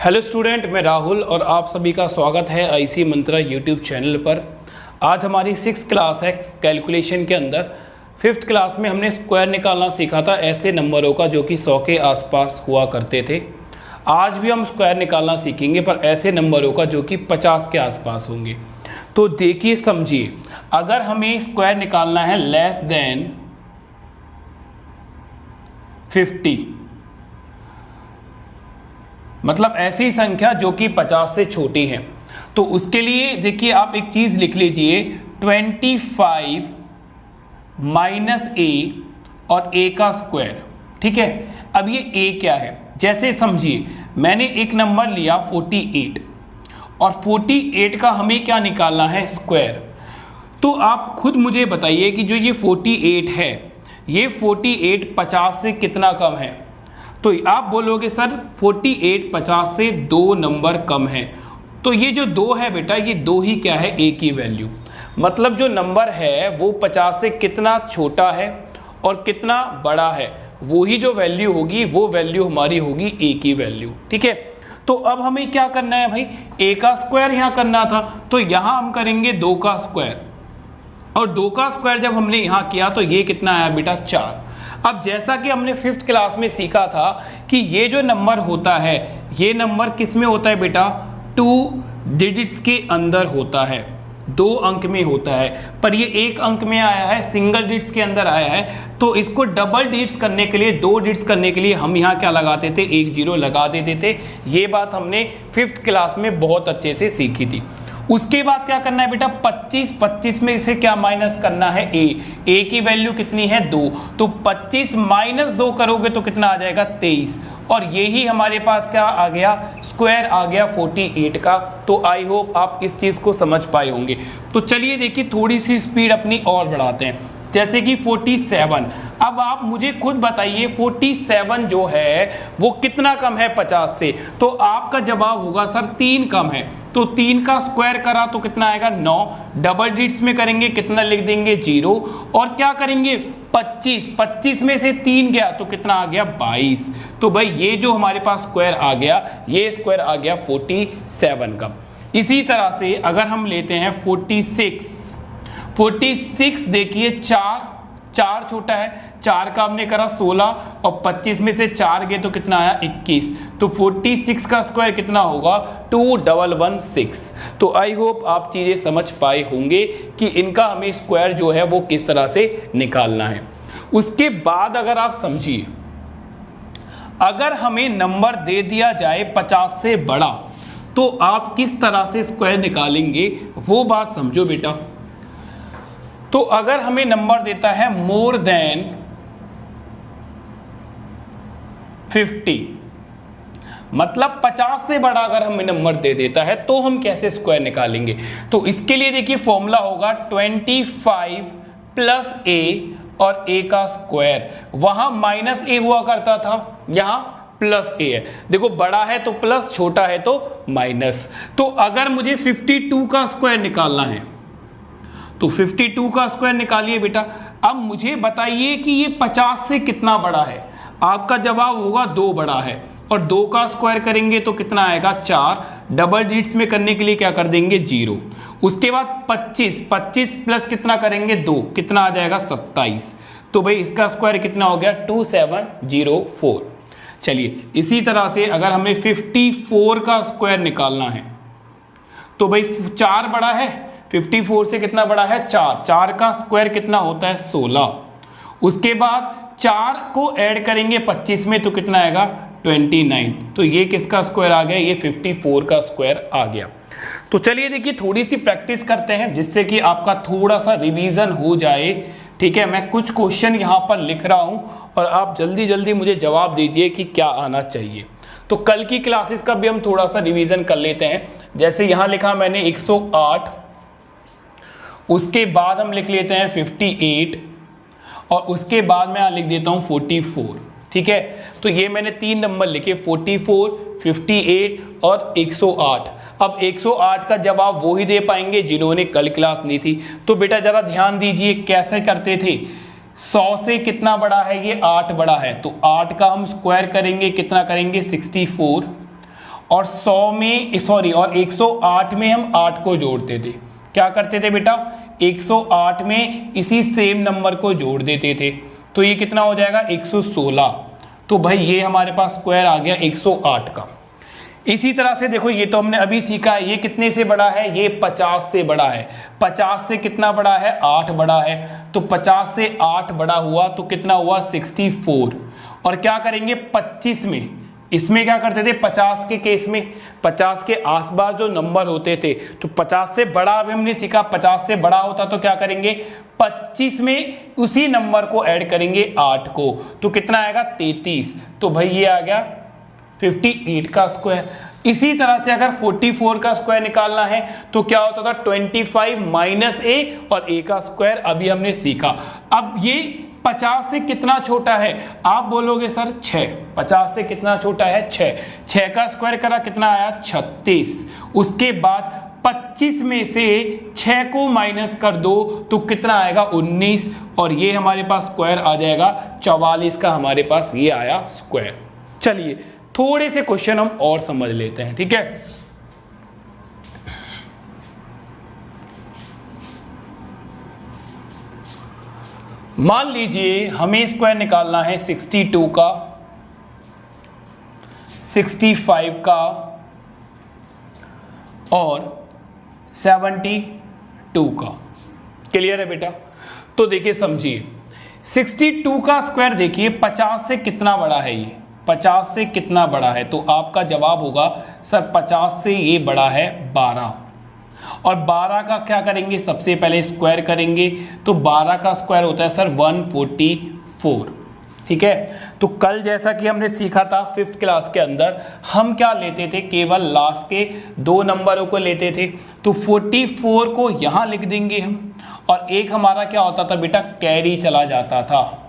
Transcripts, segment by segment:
Hello student, मैं राहुल और आप सभी का स्वागत है आईसी मंत्रा यूट्यूब चैनल पर। आज हमारी 6th क्लास है कैलकुलेशन के अंदर। 5th क्लास में हमने स्क्वायर निकालना सीखा था ऐसे नंबरों का जो कि 100 के आसपास हुआ करते थे। आज भी हम स्क्वायर निकालना सीखेंगे पर ऐसे नंबरों का जो कि 50 के आसपास होंगे। तो देखिए समझिए, अगर हमें स्क्वायर निकालना है लेस देन 50, मतलब ऐसी संख्या जो कि 50 से छोटी है, तो उसके लिए देखिए आप एक चीज लिख लीजिए 25 माइनस ए और ए का स्क्वायर। ठीक है, अब ये ए क्या है, जैसे समझिए मैंने एक नंबर लिया 48 और 48 का हमें क्या निकालना है, स्क्वायर। तो आप खुद मुझे बताइए कि जो ये 48 है, ये 48 50 से कितना कम है। तो आप बोलोगे सर 48 50 से 2 नंबर कम है। तो ये जो 2 है बेटा, ये 2 ही क्या है, ए की वैल्यू। मतलब जो नंबर है वो 50 से कितना छोटा है और कितना बड़ा है, वो ही जो वैल्यू होगी वो वैल्यू हमारी होगी ए की वैल्यू। ठीक है, तो अब हमें क्या करना है भाई, ए का स्क्वायर यहाँ करना था, तो यहाँ हम करेंगे 2 का स्क्वायर, और 2 का स्क्वायर जब हमने यहाँ किया तो ये कितना आया बेटा, 4। अब जैसा कि हमने 5th क्लास में सीखा था कि ये जो नंबर होता है, ये नंबर किस में होता है बेटा, 2 डिजिट्स के अंदर होता है, 2 अंक में होता है। पर ये 1 अंक में आया है, सिंगल डिजिट्स के अंदर आया है, तो इसको डबल डिजिट्स करने के लिए, 2 डिजिट्स करने के लिए हम यहाँ क्या लगाते थे, 1 0 लगा देते थे। ये बात हमने 5th क्लास में बहुत अच्छे से सीखी थी। उसके बाद क्या करना है बेटा, 25 में से क्या माइनस करना है, ए की वैल्यू कितनी है, 2। तो 25 माइनस 2 करोगे तो कितना आ जाएगा, 23। और यही हमारे पास क्या आ गया, स्क्वायर आ गया 48 का। तो आई होप आप इस चीज को समझ पाए होंगे। तो चलिए देखिए थोड़ी सी स्पीड अपनी और बढ़ाते हैं, जैसे कि 47। अब आप मुझे खुद बताइए 47 जो है वो कितना कम है 50 से। तो आपका जवाब होगा सर 3 कम है। तो 3 का स्क्वायर करा तो कितना आएगा, 9। डबल डिजिट्स में करेंगे कितना लिख देंगे, 0। और क्या करेंगे, 25 में से 3 गया तो कितना आ गया, 22। तो भाई ये जो हमारे पास स्क्वायर आ गया, ये स्क्वायर आ गया 47 का। इसी तरह से अगर हम लेते हैं 46 देखिए, 4 छोटा है, 4 का हमने करा 16 और 25 में से 4 गए तो कितना आया, 21। तो 46 का स्क्वायर कितना होगा, 2116। तो आई होप आप चीजें समझ पाए होंगे कि इनका हमें स्क्वायर जो है वो किस तरह से निकालना है। उसके बाद अगर आप समझिए, अगर हमें नंबर दे दिया जाए 50 से बड़ा, तो आप किस तरह से स्क्वायर निकालेंगे वो बात समझो बेटा। तो अगर हमें नंबर देता है मोर देन 50, मतलब 50 से बड़ा अगर हमें नंबर दे देता है तो हम कैसे स्क्वायर निकालेंगे। तो इसके लिए देखिए फॉर्मूला होगा 25 प्लस ए और ए का स्क्वायर। वहां माइनस ए हुआ करता था, यहां प्लस ए है। देखो बड़ा है तो प्लस, छोटा है तो माइनस। तो अगर मुझे 52 का स्क्वायर निकालना है तो 52 का स्क्वायर निकालिए बेटा। अब मुझे बताइए कि ये 50 से कितना बड़ा है। आपका जवाब होगा 2 बड़ा है, और 2 का स्क्वायर करेंगे तो कितना आएगा, 4। डबल डिजिट्स में करने के लिए क्या कर देंगे, 0। उसके बाद 25 प्लस कितना करेंगे, 2, कितना आ जाएगा, 27। तो भाई इसका स्क्वायर कितना हो गया, 2704। चलिए इसी तरह से अगर हमें 54 का स्क्वायर निकालना है तो भाई 4 बड़ा है, 54 से कितना बड़ा है, 4 का स्क्वायर कितना होता है, 16। उसके बाद 4 को ऐड करेंगे 25 में तो कितना आएगा, 29। तो ये किसका स्क्वायर आ गया, ये 54 का स्क्वायर आ गया। तो चलिए देखिए थोड़ी सी प्रैक्टिस करते हैं जिससे कि आपका थोड़ा सा रिवीजन हो जाए। ठीक है, मैं कुछ क्वेश्चन यहाँ पर लिख रहा हूँ और आप जल्दी जल्दी मुझे जवाब दीजिए कि क्या आना चाहिए। तो कल की क्लासेस का भी हम थोड़ा सा रिवीजन कर लेते हैं। जैसे यहाँ लिखा मैंने 108, उसके बाद हम लिख लेते हैं 58, और उसके बाद मैं यहाँ लिख देता हूँ 44। ठीक है, तो ये मैंने 3 नंबर लिखे, 44, 58 और 108। अब 108 का जवाब वो ही दे पाएंगे जिन्होंने कल क्लास ली थी। तो बेटा जरा ध्यान दीजिए कैसे करते थे। 100 से कितना बड़ा है, ये 8 बड़ा है, तो 8 का हम स्क्वायर करेंगे, कितना करेंगे, 64। और 100 में सॉरी और 108 में हम 8 को जोड़ते थे। क्या करते थे बेटा, 108 में इसी सेम नंबर को जोड़ देते थे, तो ये कितना हो जाएगा 116। तो भाई ये हमारे पास स्क्वायर आ गया 108 का। इसी तरह से देखो ये तो हमने अभी सीखा है, ये कितने से बड़ा है, ये 50 से बड़ा है। 50 से कितना बड़ा है, 8 बड़ा है, तो 50 से 8 बड़ा हुआ तो कितना हुआ 64। और क्या करेंगे 25 में, इसमें क्या करते थे 50 के केस में 50 के आसपास जो नंबर होते थे, तो 50 से बड़ा अभी हमने सीखा, 50 से बड़ा होता तो क्या करेंगे 25 में उसी नंबर को ऐड करेंगे 8 को, तो कितना आएगा 33। तो भाई ये आ गया 58 का स्क्वायर। इसी तरह से अगर 44 का स्क्वायर निकालना है तो क्या होता था 25 माइनस a और a का स्क्वायर अभी हमने सीखा। अब ये 50 से कितना छोटा है, आप बोलोगे सर 6। 50 से कितना छोटा है 6 का स्क्वायर करा कितना आया 36। उसके बाद 25 में से 6 को माइनस कर दो तो कितना आएगा 19, और ये हमारे पास स्क्वायर आ जाएगा 44 का हमारे पास ये आया स्क्वायर। चलिए थोड़े से क्वेश्चन हम और समझ लेते हैं, ठीक है। मान लीजिए हमें स्क्वायर निकालना है 62 का, 65 का और 72 का। क्लियर है बेटा? तो देखिए समझिए 62 का स्क्वायर देखिए 50 से कितना बड़ा है, ये 50 से कितना बड़ा है, तो आपका जवाब होगा सर 50 से ये बड़ा है 12। और 12 का क्या करेंगे, सबसे पहले स्क्वायर करेंगे, तो 12 का स्क्वायर होता है सर 144। ठीक है, तो कल जैसा कि हमने सीखा था 5th क्लास के अंदर, हम क्या लेते थे, केवल लास्ट के 2 नंबरों को लेते थे। तो 44 को यहाँ लिख देंगे हम, और एक हमारा क्या होता था बेटा, कैरी चला जाता था।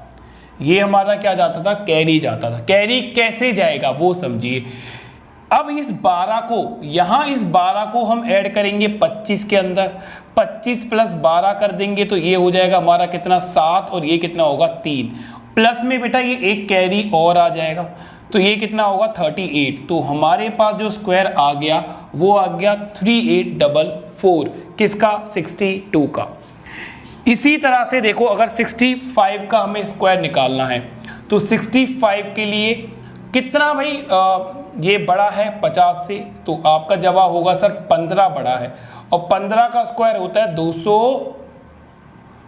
ये हमारा क्या जाता था, कैरी जाता था। कैरी कैसे जाएगा वो समझिए। अब इस 12 को, यहाँ इस 12 को हम ऐड करेंगे 25 के अंदर, 25 प्लस 12 कर देंगे तो ये हो जाएगा हमारा कितना 7, और ये कितना होगा 3। प्लस में बेटा ये एक कैरी और आ जाएगा, तो ये कितना होगा 38। तो हमारे पास जो स्क्वायर आ गया वो आ गया 3844, किसका 62 का। इसी तरह से देखो अगर 65 का हमें स्क्वायर निकालना है तो 65 के लिए कितना भाई ये बड़ा है 50 से, तो आपका जवाब होगा सर 15 बड़ा है, और 15 का स्क्वायर होता है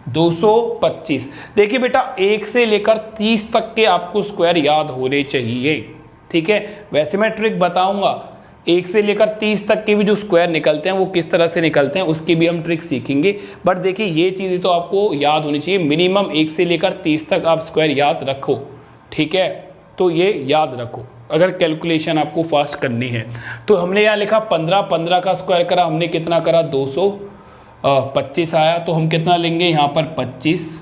225। देखिए बेटा 1 से लेकर 30 तक के आपको स्क्वायर याद होने चाहिए, ठीक है। वैसे मैं ट्रिक बताऊंगा, 1 से लेकर 30 तक के भी जो स्क्वायर निकलते हैं वो किस तरह से निकलते हैं उसकी भी हम ट्रिक सीखेंगे। बट देखिए ये चीज़ें तो आपको याद होनी चाहिए, मिनिमम 1 से लेकर 30 तक आप स्क्वायर याद रखो, ठीक है। तो ये याद रखो अगर कैलकुलेशन आपको फास्ट करनी है। तो हमने यहाँ लिखा 15 का स्क्वायर करा हमने, कितना करा 225 आया, तो हम कितना लेंगे यहाँ पर 25।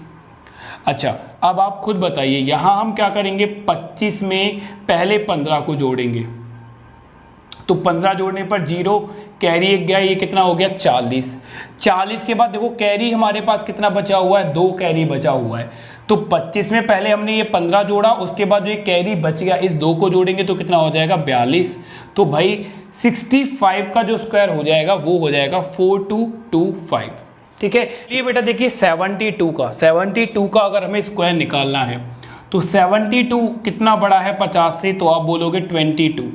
अच्छा अब आप खुद बताइए यहाँ हम क्या करेंगे, 25 में पहले 15 को जोड़ेंगे, तो 15 जोड़ने पर 0, कैरी एक गया, ये कितना हो गया 40। 40 के बाद देखो कैरी हमारे पास कितना बचा हुआ है, 2 कैरी बचा हुआ है। तो 25 में पहले हमने ये 15 जोड़ा, उसके बाद जो ये कैरी बच गया इस 2 को जोड़ेंगे तो कितना हो जाएगा 42। तो भाई 65 का जो स्क्वायर हो जाएगा वो हो जाएगा 4225, ठीक है। ये बेटा देखिए 72 का अगर हमें स्क्वायर निकालना है तो 72 कितना बड़ा है 50 से, तो आप बोलोगे 22,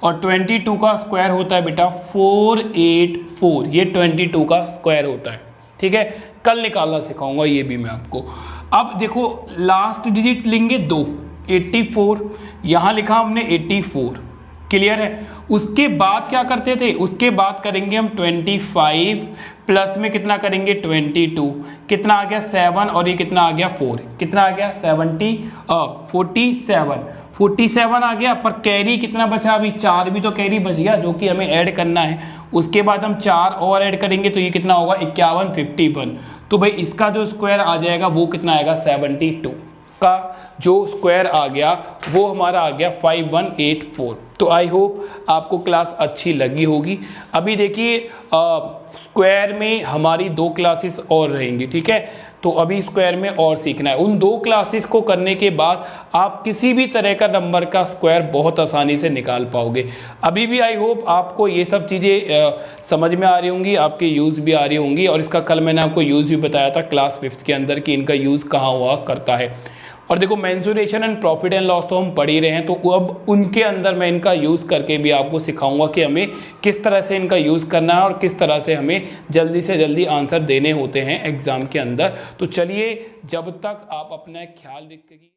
और 22 का स्क्वायर होता है बेटा 484, ये 22 का स्क्वायर होता है, ठीक है। कल निकालना सिखाऊंगा ये भी मैं आपको। अब देखो लास्ट डिजिट लेंगे 2, 84, यहाँ लिखा हमने 84, क्लियर है। उसके बाद क्या करते थे, उसके बाद करेंगे हम 25 प्लस में कितना करेंगे 22, कितना आ गया 7, और ये कितना आ गया 4, कितना आ गया 47 आ गया। पर कैरी कितना बचा, अभी 4 भी तो कैरी बच गया जो कि हमें ऐड करना है। उसके बाद हम 4 और ऐड करेंगे तो ये कितना होगा 51। तो भाई इसका जो स्क्वायर आ जाएगा वो कितना आएगा 72 का जो स्क्वायर आ गया वो हमारा आ गया 5184। तो आई होप आपको क्लास अच्छी लगी होगी। अभी देखिए स्क्वायर में हमारी 2 क्लासेस और रहेंगी, ठीक है। तो अभी स्क्वायर में और सीखना है। उन 2 क्लासेस को करने के बाद आप किसी भी तरह का नंबर का स्क्वायर बहुत आसानी से निकाल पाओगे। अभी भी आई होप आपको ये सब चीज़ें समझ में आ रही होंगी, आपके यूज़ भी आ रही होंगी, और इसका कल मैंने आपको यूज़ भी बताया था क्लास 5th के अंदर कि इनका यूज़ कहाँ हुआ करता है। और देखो mensuration and profit and loss तो हम पढ़ ही रहे हैं, तो अब उनके अंदर मैं इनका यूज़ करके भी आपको सिखाऊंगा कि हमें किस तरह से इनका यूज़ करना है और किस तरह से हमें जल्दी से जल्दी आंसर देने होते हैं एग्ज़ाम के अंदर। तो चलिए, जब तक आप अपना ख्याल रखिए।